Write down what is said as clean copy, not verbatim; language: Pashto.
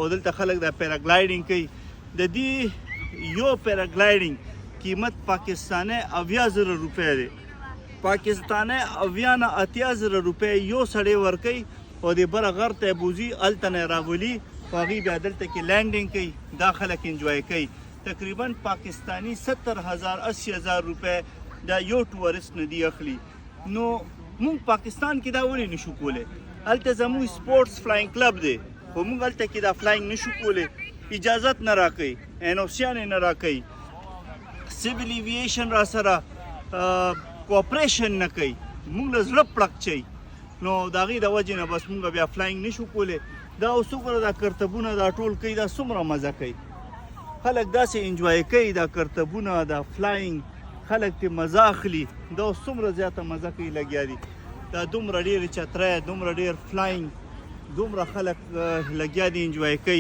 او دلته خلک د پیراګلایډینګ کوي. د دې یو پیراګلایډینګ قیمت پاکستاني 80,000 روپۍ دی. پاکستاني 80 نه 80,000 روپۍ یو سړی ورکوي او د بره غر ته بوځي، هلته نه راولي، خو هغوی بیا دلته کې لینډینګ کوي، دا خلک انجوای کوي. تقریبا پاکستاني 70,000 80,000 روپۍ دا یو ټورست نه دی اخلي. نو مونږ پاکستان کې دا ولې نشو کولی؟ هلته زموږ سپورټس فلاینګ کلب دی، خو مونږ هلته کې دا فلاینګ نشو کولی، اجازت نه راکوي، NOC نه راکوي، سیویل ایویشن را سره کوپریشن نه کوي، مونږ له زړه پړک چي. نو د هغې د وجې نه بس مونږ بیا فلاینګ نشو کولی. دا اوس وګوره دا کرتبونه دا ټول کوي، دا څومره مزه کوي، خلک داسې انجوای کوي، دا کرتبونه دا فلاینګ خلک ترې مزه اخلي. دا اوس څومره زیاته مزه کوي لګیا دي، دا دومره ډېرې چترۍ، دومره ډېر فلاینګ، دومره خلک لګیا دي انجوای کوي.